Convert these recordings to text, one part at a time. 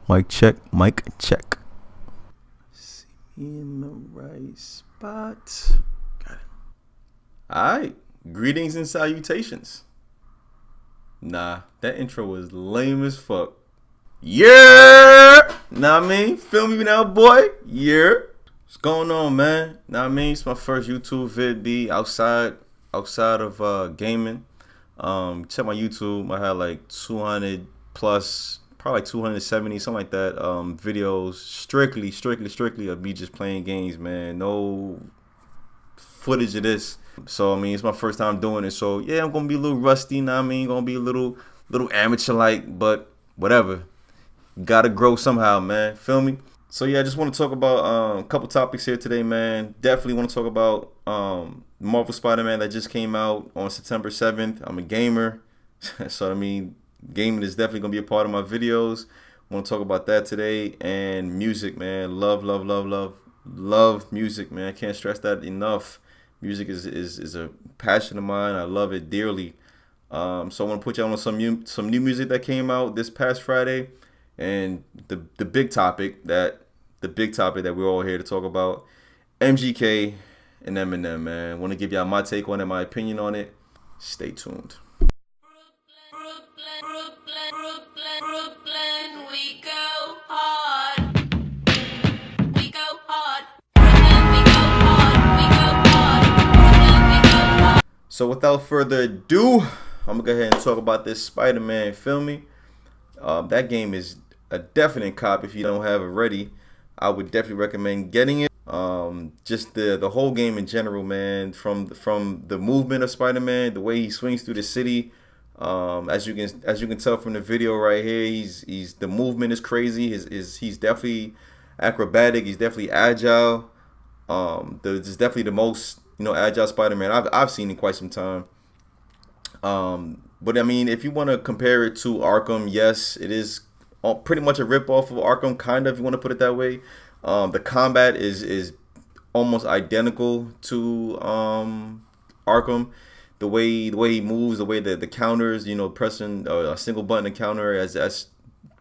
Mic check, mic check. See me in the right spot. Got it. Alright, greetings and salutations. Nah, that intro was lame as fuck. Yeah! Nah, I mean, feel me now, boy? Yeah. What's going on, man? Nah, I mean, it's my first YouTube vid be outside of gaming. Check my YouTube. I had like 200 plus, probably like 270, something like that. Videos strictly of me just playing games, man. No footage of this. So I mean, it's my first time doing it. So yeah, I'm gonna be a little rusty. Now I mean, gonna be a little amateur like, but whatever. Gotta grow somehow, man. Feel me? So yeah, I just want to talk about a couple topics here today, man. Definitely want to talk about Marvel Spider-Man that just came out on September 7th. I'm a gamer, so I mean, gaming is definitely gonna be a part of my videos. Want to talk about that today, and music, man. Love music, man. I can't stress that enough. Music is a passion of mine. I love it dearly. So I want to put you on some new music that came out this past Friday, and the big topic that we're all here to talk about, MGK and Eminem, man. Want to give y'all my take on it, my opinion on it. Stay tuned. Brooklyn, we go hard. We go hard. We go hard. So without further ado, I'm gonna go ahead and talk about this Spider-Man. Feel me? That game is a definite cop if you don't have it ready. I would definitely recommend getting it. Just the whole game in general, man. From the movement of Spider-Man, the way he swings through the city. As you can tell from the video right here, he's the movement is crazy. He's definitely acrobatic. He's definitely agile. This is definitely the most agile Spider-Man I've seen in quite some time. But I mean, if you want to compare it to Arkham, yes, it is pretty much a rip off of Arkham, kind of, if you want to put it that way. The combat is almost identical to Arkham. The way he moves, the way that the counters, pressing a single button to counter, that's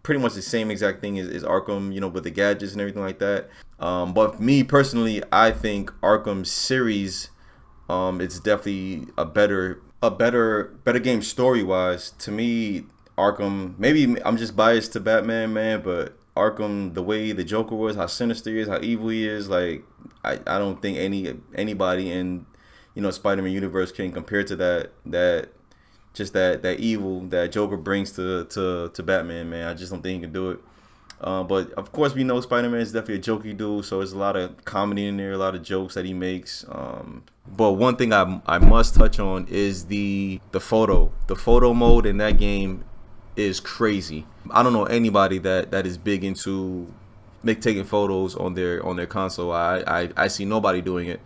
pretty much the same exact thing as Arkham, with the gadgets and everything like that. But me personally, I think Arkham series, it's definitely a better game story wise. To me, Arkham, maybe I'm just biased to Batman, man, but Arkham, the way the Joker was, how sinister he is, how evil he is, like I don't think anybody in Spider-Man universe can compare to that evil that Joker brings to Batman, man. I just don't think he can do it. But of course, we know Spider-Man is definitely a jokey dude, so there's a lot of comedy in there, a lot of jokes that he makes. But one thing I must touch on is the photo mode in that game is crazy. I don't know anybody that is big into taking photos on their console. I see nobody doing it.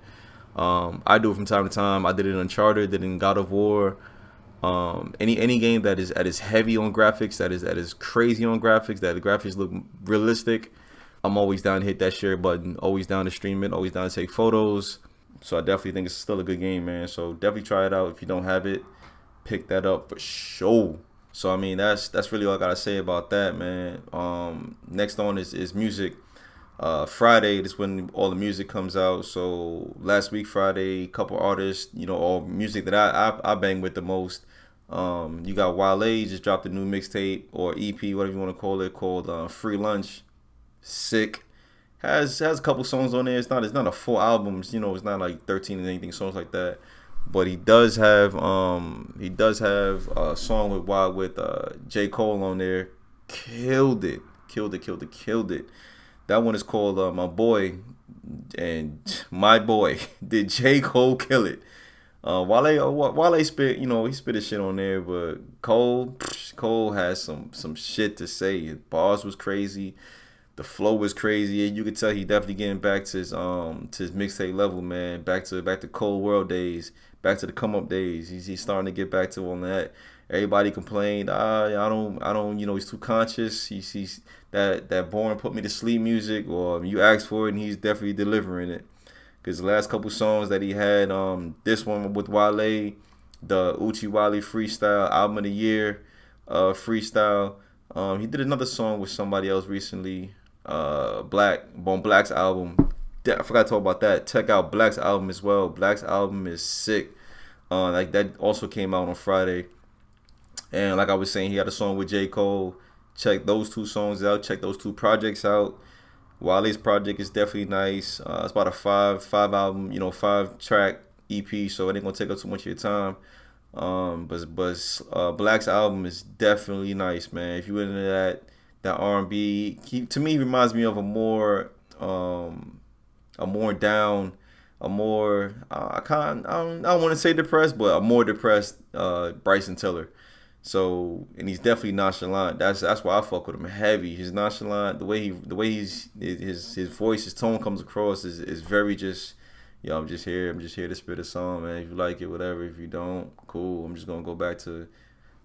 I do it from time to time. I did it in Uncharted, did it in God of War. Any game that is heavy on graphics, that is crazy on graphics, that the graphics look realistic, I'm always down to hit that share button, always down to stream it, always down to take photos. So I definitely think it's still a good game, man. So definitely try it out. If you don't have it, pick that up for sure. So I mean, that's really all I gotta say about that, man. Next on is music. Friday is when all the music comes out. So last week Friday, a couple artists, all music that I bang with the most. You got Wale, just dropped a new mixtape or EP, whatever you want to call it, called Free Lunch. Sick. Has a couple songs on there. It's not a full album. It's not like 13 and anything songs like that. But he does have a song with J. Cole on there. Killed it. That one is called My Boy, and my boy, did J. Cole kill it. Wale spit, he spit his shit on there, but Cole has some shit to say. His bars was crazy, the flow was crazy, and you could tell he definitely getting back to his mixtape level, man. Back to Cold World days, back to the come up days. He's starting to get back to all that. Everybody complained, I don't, he's too conscious. He's that boring put me to sleep music, or you ask for it and he's definitely delivering it. Cause the last couple songs that he had, this one with Wale, the Uchi Wale freestyle album of the year, freestyle, He did another song with somebody else recently. Black's album. I forgot to talk about that. Check out Black's album as well. Black's album is sick. Like that also came out on Friday. And like I was saying, he had a song with J. Cole. Check those two songs out. Check those two projects out. Wale's project is definitely nice. It's about a five album, 5-track EP, so it ain't gonna take up too much of your time. But Black's album is definitely nice, man. If you into that R&B, to me he reminds me of a more down, a more I don't want to say depressed, but a more depressed Bryson Tiller. So, and he's definitely nonchalant. That's why I fuck with him heavy. He's nonchalant. The way his voice, his tone comes across is very just, yo, I'm just here to spit a song, man. If you like it, whatever. If you don't, cool. I'm just gonna go back to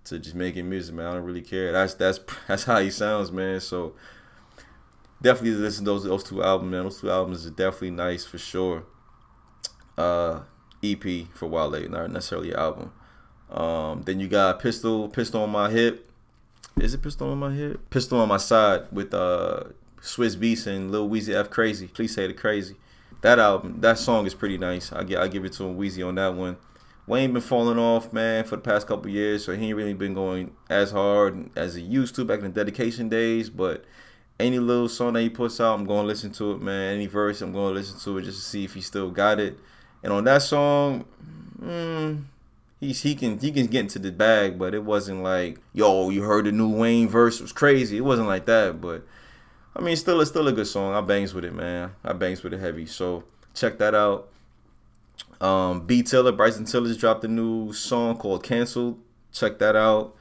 just making music, man. I don't really care. That's how he sounds, man. So definitely listen to those two albums, man. Those two albums are definitely nice for sure. EP for Wale, not necessarily an album. Then you got Pistol on My Hip. Is it Pistol on My Hip? Pistol on My Side with Swizz Beatz and Lil Weezy F Crazy. Please say the crazy. That song is pretty nice. I give it to him, Weezy, on that one. Wayne been falling off, man, for the past couple years, so he ain't really been going as hard as he used to back in the dedication days. But any little song that he puts out, I'm gonna listen to it, man. Any verse, I'm gonna listen to it just to see if he still got it. And on that song, he can get into the bag, but it wasn't like, yo, you heard the new Wayne verse, it was crazy. It wasn't like that, but I mean, still a good song. I bangs with it, man. I bangs with it heavy. So check that out. Bryson Tiller dropped a new song called Canceled. Check that out.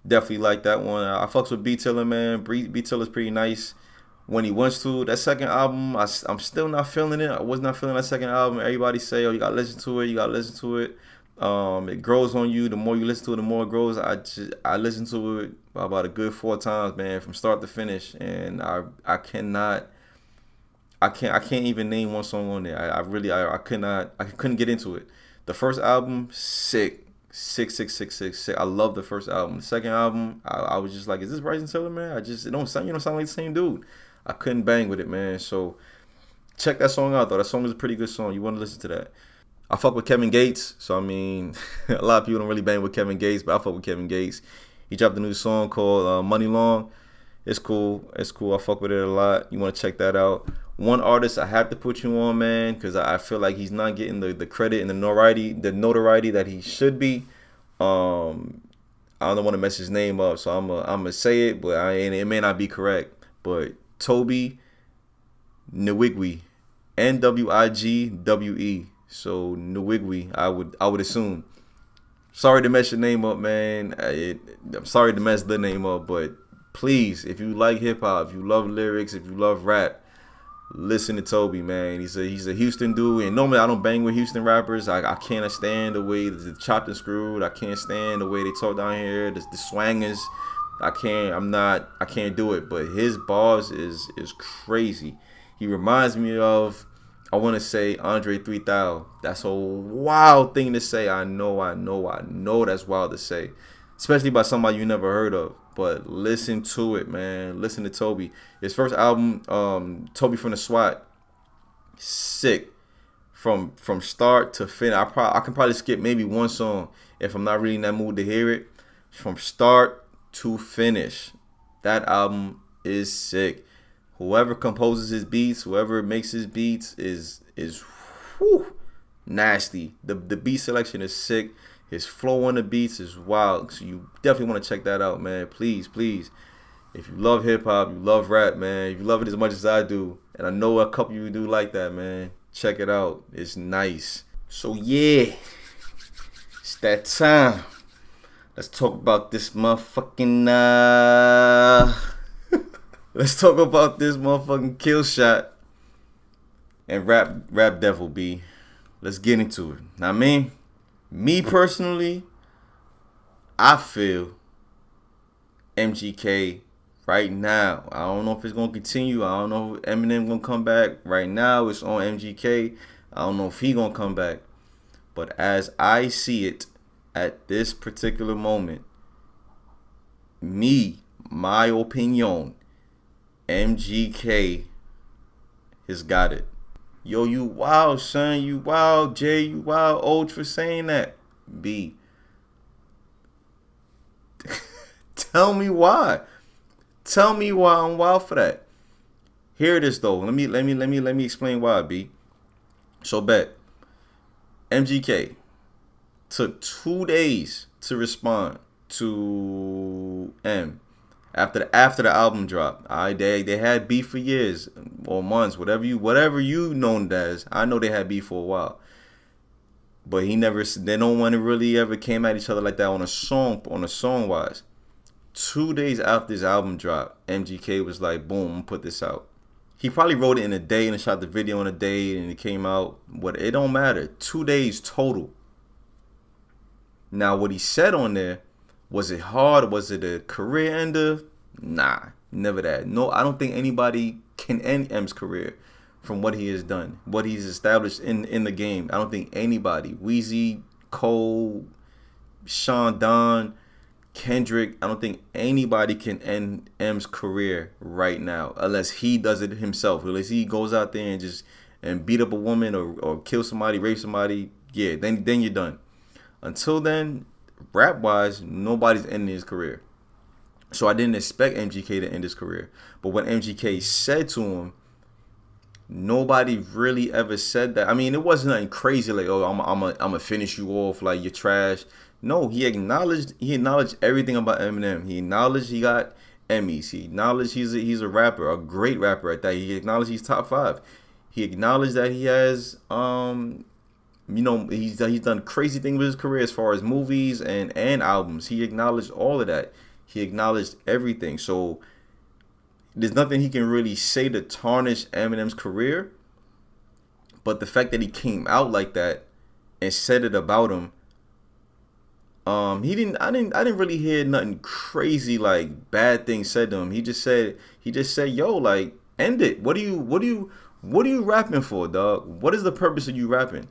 Definitely like that one. I fucks with B Tiller, man. B Tiller's pretty nice when he wants to. That second album, I'm still not feeling it. I was not feeling that second album. Everybody say, oh, you gotta listen to it. You gotta listen to it. It grows on you. The more you listen to it, the more it grows. I listened to it about a good 4 times, man, from start to finish, and I can't even name one song on there. I couldn't get into it. The first album, sick. I love the first album. The second album, I was just like, is this Bryson Tiller, man? It don't sound like the same dude. I couldn't bang with it, man. So check that song out though. That song is a pretty good song. You want to listen to that. I fuck with Kevin Gates, so I mean, a lot of people don't really bang with Kevin Gates, but I fuck with Kevin Gates. He dropped a new song called Money Long. It's cool. I fuck with it a lot. You want to check that out. One artist I have to put you on, man, because I feel like he's not getting the credit and the notoriety that he should be. I don't want to mess his name up, so I'm gonna say it, but it may not be correct. But Tobe Nwigwe, Nwigwe. So Nwigwe, I would assume. Sorry to mess your name up, man. I'm sorry to mess the name up, but please, if you like hip hop, if you love lyrics, if you love rap, listen to Tobe, man. He's a Houston dude, and normally I don't bang with Houston rappers. I can't stand the way the chopped and screwed. I can't stand the way they talk down here. The swangers. I can't do it. But his bars is crazy. He reminds me of, I want to say, Andre 3000. That's a wild thing to say. I know that's wild to say, especially by somebody you never heard of. But listen to it, man. Listen to Tobe. His first album, Tobe from the SWAT, sick. From start to finish. I can probably skip maybe one song if I'm not really in that mood to hear it. From start to finish, that album is sick. Whoever composes his beats, whoever makes his beats is nasty. The beat selection is sick. His flow on the beats is wild. So you definitely want to check that out, man. Please. If you love hip hop, you love rap, man. If you love it as much as I do, and I know a couple of you do like that, man, check it out. It's nice. So yeah, it's that time. Let's talk about this motherfucking let's talk about this motherfucking kill shot and rap devil B. Let's get into it. Now, me personally, I feel MGK right now. I don't know if it's gonna continue. I don't know if Eminem gonna come back. Right now, it's on MGK. I don't know if he gonna come back. But as I see it at this particular moment, my opinion, MGK has got it. Yo, you wild, son. You wild, Jay. You wild, Oj, for saying that. B. Tell me why. Tell me why I'm wild for that. Hear this though. Let me explain why, B. So bet. MGK took 2 days to respond to M after the album dropped. They had beef for years or months, whatever you known it as. I know they had beef for a while, but they don't want to really ever came at each other like that on a song wise. 2 days after this album dropped, MGK was like, boom, I'm gonna put this out. He probably wrote it in a day and shot the video in a day and it came out. What, it don't matter. 2 days total. Now, what he said on there, was it hard? Was it a career ender? Nah, never that. No, I don't think anybody can end M's career from what he has done, what he's established in the game. I don't think anybody, Weezy, Cole, Sean Don, Kendrick, I don't think anybody can end M's career right now unless he does it himself. Unless he goes out there and beat up a woman or kill somebody, rape somebody, yeah, then you're done. Until then, rap wise, nobody's ending his career. So I didn't expect MGK to end his career. But what MGK said to him, nobody really ever said that. I mean, it wasn't nothing crazy like, oh, I'm gonna finish you off like you're trash. No, he acknowledged everything about Eminem. He acknowledged he got Emmys. He acknowledged he's a rapper, a great rapper at that. He acknowledged he's top 5. He acknowledged that he has he's done crazy things with his career as far as movies and albums. He acknowledged all of that. He acknowledged everything. So there's nothing he can really say to tarnish Eminem's career. But the fact that he came out like that and said it about him, I didn't really hear nothing crazy like bad things said to him. He just said, yo, like, end it. What are you rapping for, dog? What is the purpose of you rapping?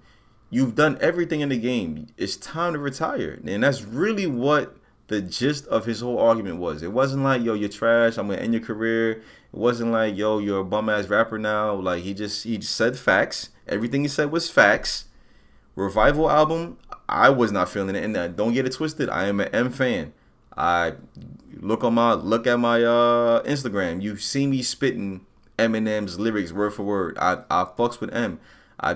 You've done everything in the game. It's time to retire. And that's really what the gist of his whole argument was. It wasn't like, yo, you're trash, I'm gonna end your career. It wasn't like, yo, you're a bum ass rapper now. Like, he just said facts. Everything he said was facts. Revival album, I was not feeling it. And don't get it twisted, I am an M fan. I look at my Instagram. You see me spitting Eminem's lyrics word for word. I fucks with M.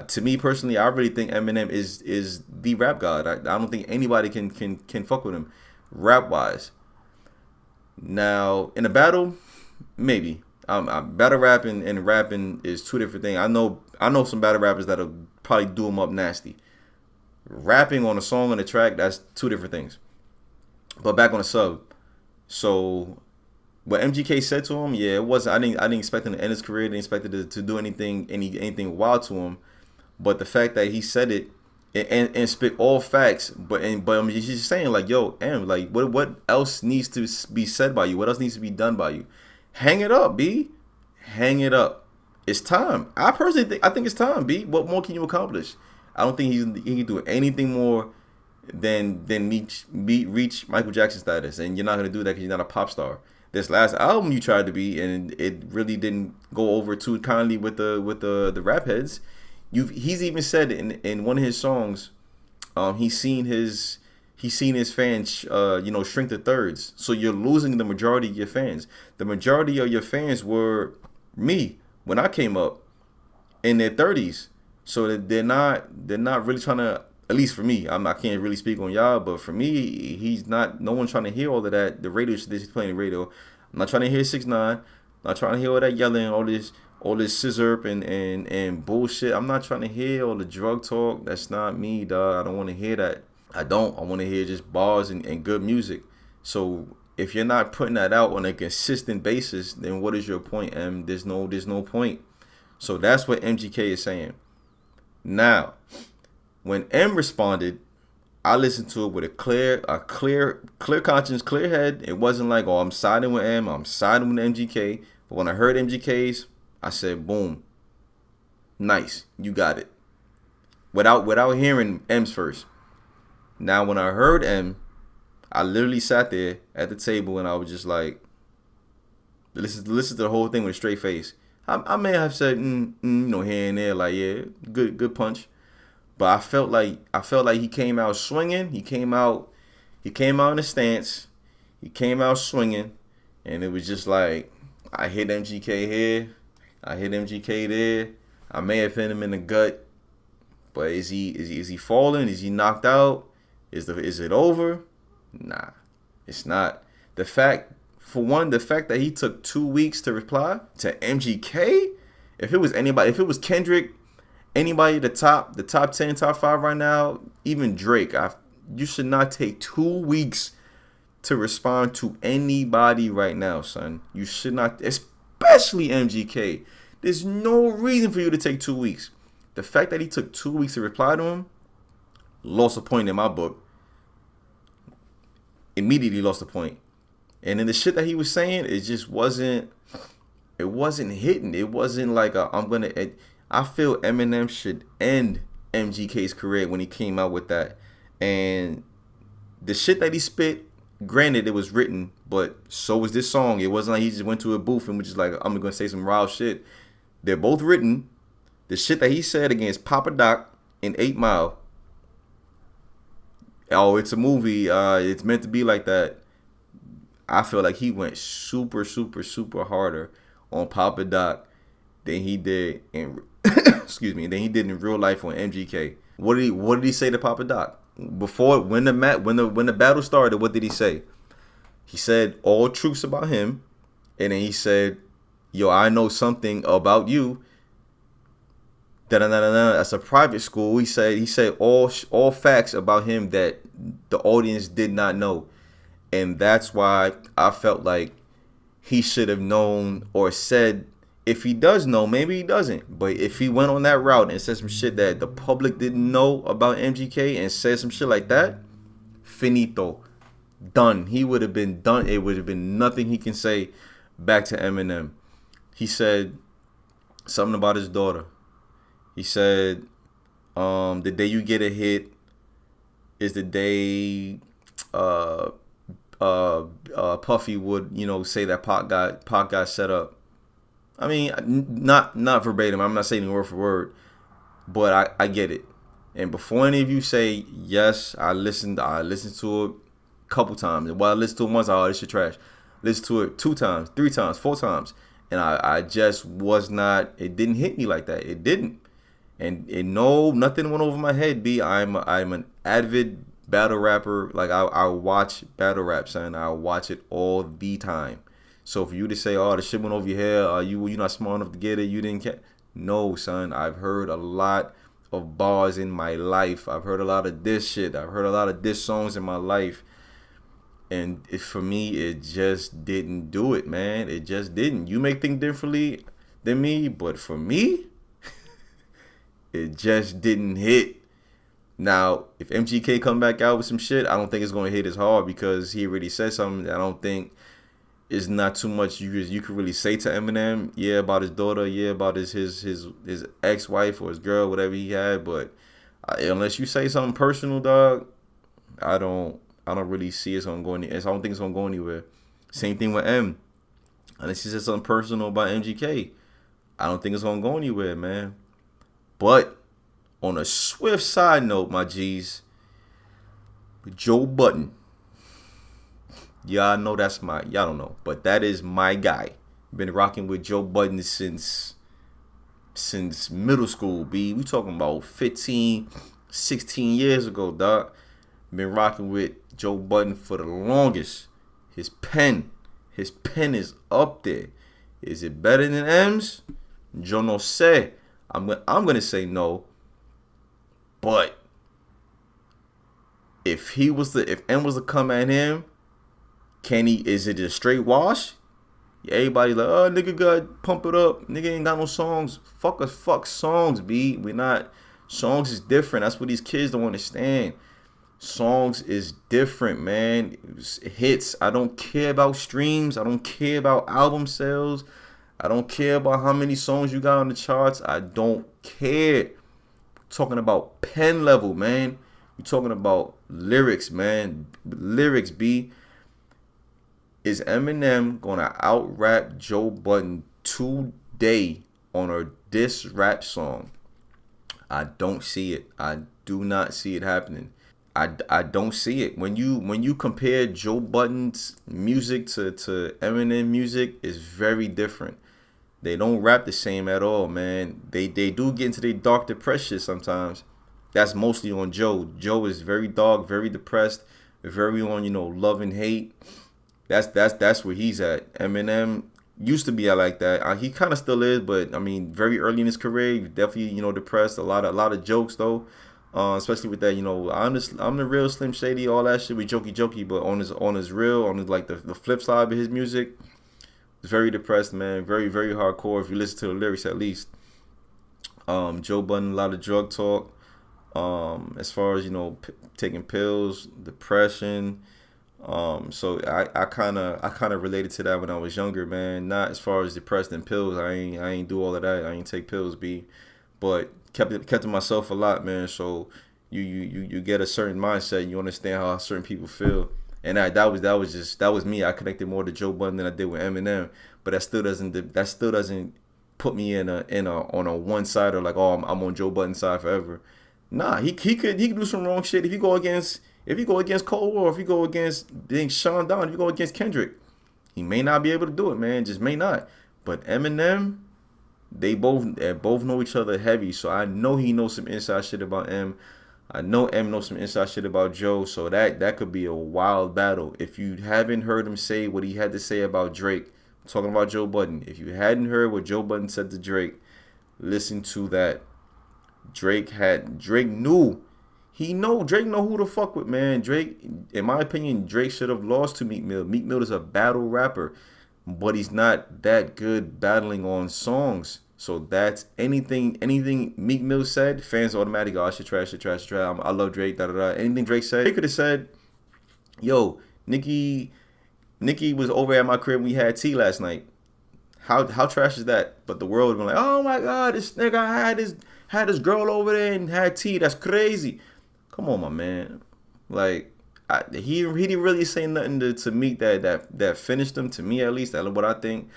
To me personally, I really think Eminem is the rap god. I don't think anybody can fuck with him, rap wise. Now in a battle, maybe. Battle rapping and rapping is two different things. I know some battle rappers that'll probably do them up nasty. Rapping on a song on a track, that's two different things. But back on the sub, so what MGK said to him, yeah, it wasn't. I didn't expect him to end his career. I didn't expect it to do anything wild to him. But the fact that he said it and spit all facts, but he's just saying like, yo, M, like, what else needs to be said by you? What else needs to be done by you? Hang it up, B. Hang it up. It's time. I personally think it's time, B. What more can you accomplish? I don't think he can do anything more than reach Michael Jackson status, and you're not gonna do that because you're not a pop star. This last album you tried to be, and it really didn't go over too kindly with the rap heads. He's even said in one of his songs, he's seen his fans shrink to thirds. So you're losing the majority of your fans. The majority of your fans were me when I came up in their 30s. So that they're not really trying to, at least for me, I can't really speak on y'all, but for me, no one's trying to hear all of that. The radio that he's playing the radio. I'm not trying to hear 6ix9ine. Not trying to hear all that yelling, all this scissor and bullshit. I'm not trying to hear all the drug talk. That's not me, dog. I don't want to hear that. I want to hear just bars and good music. So if you're not putting that out on a consistent basis, then what is your point, M? There's no point. So that's what MGK is saying. Now, when M responded, I listened to it with a clear conscience, clear head. It wasn't like, oh, I'm siding with M, I'm siding with MGK. But when I heard MGK's, I said, boom, nice, you got it. Without hearing M's first. Now, when I heard M, I literally sat there at the table and I was just like, listen to the whole thing with a straight face. I may have said, here and there, like, yeah, good punch. But I felt like he came out swinging. He came out in a stance. He came out swinging, and it was just like, I hit MGK here, I hit MGK there. I may have hit him in the gut, but is he falling? Is he knocked out? Is it over? Nah, it's not. The fact that he took 2 weeks to reply to MGK, if it was Kendrick, anybody the top 10, top 5 right now, even Drake, you should not take 2 weeks to respond to anybody right now, son. You should not, especially MGK. There's no reason for you to take 2 weeks. The fact that he took 2 weeks to reply to him, lost a point in my book. Immediately lost a point. And then the shit that he was saying, it just wasn't hitting. It wasn't like I feel Eminem should end MGK's career when he came out with that. And the shit that he spit, granted it was written, but so was this song. It wasn't like he just went to a booth and was just like, I'm gonna say some wild shit. They're both written. The shit that he said against Papa Doc in 8 Mile. Oh, it's a movie. It's meant to be like that. I feel like he went super, super, super harder on Papa Doc than he did in excuse me, than he did in real life on MGK. What did he say to Papa Doc? Before when the battle started, what did he say? He said all truths about him, and then he said, "Yo, I know something about you. That's a private school." He said all facts about him that the audience did not know. And that's why I felt like he should have known, or said, if he does know, maybe he doesn't. But if he went on that route and said some shit that the public didn't know about MGK and said some shit like that, finito. Done. He would have been done. It would have been nothing he can say back to Eminem. He said something about his daughter. He said, the day you get a hit is the day Puffy would, say that Pac got set up. I mean, not verbatim. I'm not saying word for word, but I get it. And before any of you say yes, I listened to it a couple times. And while I listened to it once, this shit trash. Listened to it 2 times, 3 times, 4 times, and I just was not. It didn't hit me like that. It didn't. And no, nothing went over my head. I'm an avid battle rapper. Like I watch battle rap, son. I watch it all the time. So for you to say, "Oh, the shit went over your head," you're not smart enough to get it, you didn't get. No, son. I've heard a lot of bars in my life. I've heard a lot of this shit. I've heard a lot of diss songs in my life. And for me, it just didn't do it, man. It just didn't. You may think differently than me, but for me, it just didn't hit. Now, if MGK come back out with some shit, I don't think it's going to hit as hard because he already said something that I don't think is not too much you could really say to Eminem. Yeah, about his daughter. Yeah, about his ex-wife or his girl, whatever he had. But unless you say something personal, dog, I don't really see it's going to go anywhere. I don't think it's going to go anywhere. Same thing with M. Unless you said something personal about MGK, I don't think it's going to go anywhere, man. But on a swift side note, my G's, Joe Budden. Y'all know y'all don't know, but that is my guy. Been rocking with Joe Budden since middle school, B. We talking about 15, 16 years ago, dog. Been rocking with Joe Budden for the longest. His pen is up there. Is it better than M's? Yo no sé. I'm gonna say no. But if M was to come at him, is it a straight wash? Everybody like, oh, nigga got pump it up. Nigga ain't got no songs. Fuck songs, B. Songs is different. That's what these kids don't understand. Songs is different, man. Hits. I don't care about streams. I don't care about album sales. I don't care about how many songs you got on the charts. I don't care. Talking about pen level, man. We're talking about lyrics, man. Lyrics, B. Is Eminem gonna out rap Joe Budden today on a diss rap song? I don't see it. I do not see it happening. I don't see it. When you compare Joe Budden's music to Eminem music, is very different. They don't rap the same at all, man. They do get into their dark depression sometimes. That's mostly on Joe. Joe is very dark, very depressed, very on, love and hate. That's where he's at. Eminem used to be like that. He kind of still is, but I mean, very early in his career, he definitely depressed. A lot of jokes though, especially with that. I'm the real Slim Shady, all that shit. We jokey, but on his like the flip side of his music, it's very depressed, man. Very very hardcore. If you listen to the lyrics, at least. Joe Budden, a lot of drug talk. As far as taking pills, depression. So I kind of related to that when I was younger, man. Not as far as depressed and pills. I ain't do all of that. I ain't take pills, but kept it to myself a lot, man. So you get a certain mindset. You understand how certain people feel, and that was me. I connected more to Joe Budden than I did with Eminem. But that still doesn't put me in a on a one side or like, oh, I'm on Joe Budden's side forever. Nah, he could do some wrong shit if you go against Cold War, if you go against being Sean Don, if you go against Kendrick, he may not be able to do it, man. Just may not. But Eminem, they both know each other heavy, so I know he knows some inside shit about M. I know M knows some inside shit about Joe, so that could be a wild battle. If you haven't heard him say what he had to say about Drake, I'm talking about Joe Budden. If you hadn't heard what Joe Budden said to Drake, listen to that. Drake knew. Drake know who to fuck with, man. Drake, in my opinion, Drake should have lost to Meek Mill. Meek Mill is a battle rapper, but he's not that good battling on songs. So that's anything Meek Mill said, fans automatically go, oh, shit trash. I love Drake, da da da. Anything Drake said, he could have said, yo, Nikki was over at my crib when we had tea last night. How trash is that? But the world would be like, oh my god, this nigga had this girl over there and had tea. That's crazy. Come on, my man. Like, he didn't really say nothing to Meek that finished him. To me, at least, that's what I think.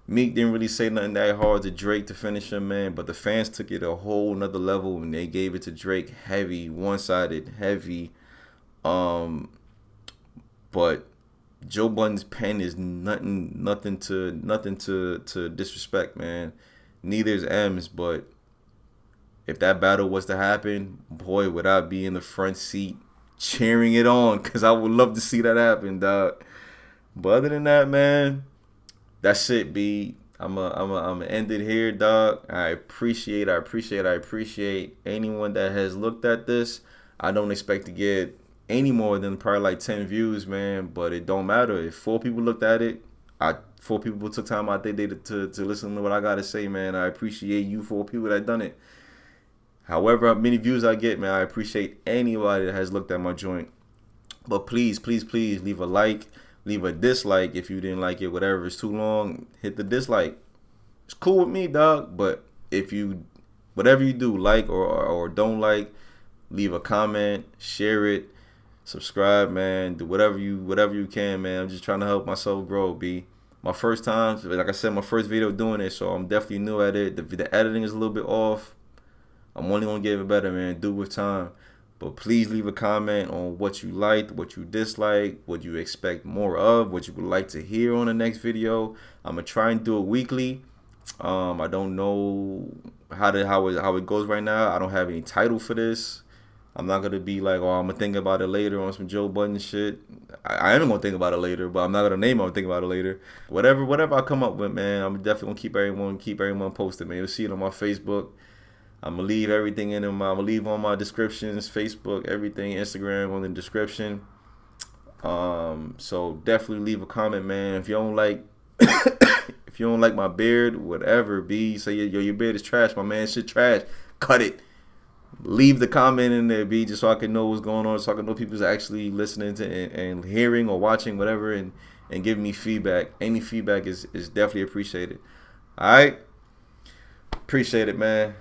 Meek didn't really say nothing that hard to Drake to finish him, man. But the fans took it a whole nother level and they gave it to Drake heavy, one-sided, heavy. But Joe Budden's pen is nothing to disrespect, man. Neither is M's, but if that battle was to happen, boy, would I be in the front seat cheering it on, because I would love to see that happen, dog. But other than that, man, that's it, B. I'm a end it here, dog. I appreciate anyone that has looked at this. I don't expect to get any more than probably like 10 views, man, but it don't matter. If 4 people looked at it, 4 people took time out their day to listen to what I gotta say, man. I appreciate you 4 people that done it. However many views I get, man, I appreciate anybody that has looked at my joint. But please leave a like, leave a dislike if you didn't like it. Whatever, it's too long, hit the dislike. It's cool with me, dog. But whatever you do, like or don't like, leave a comment, share it, subscribe, man. Do whatever you can, man. I'm just trying to help myself grow, B. My first time, like I said, my first video doing it, so I'm definitely new at it. The editing is a little bit off. I'm only gonna get it better, man. Do it with time. But please leave a comment on what you liked, what you disliked, what you expect more of, what you would like to hear on the next video. I'm gonna try and do it weekly. I don't know how it goes right now. I don't have any title for this. I'm not gonna be like, oh, I'm gonna think about it later on some Joe Budden shit. I am gonna think about it later, but I'm not gonna name it. I'm gonna think about it later. Whatever I come up with, man, I'm definitely gonna keep everyone posted, man. You'll see it on my Facebook. I'm gonna leave everything in them. I'm gonna leave on my descriptions, Facebook, everything, Instagram on the description. So definitely leave a comment, man. If you don't like, if you don't like my beard, whatever, B, say your beard is trash, my man, shit trash. Cut it. Leave the comment in there, B, just so I can know what's going on, so I can know people's actually listening to and hearing or watching, whatever, and giving me feedback. Any feedback is definitely appreciated. All right, appreciate it, man.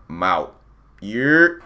I'm out. Yeah.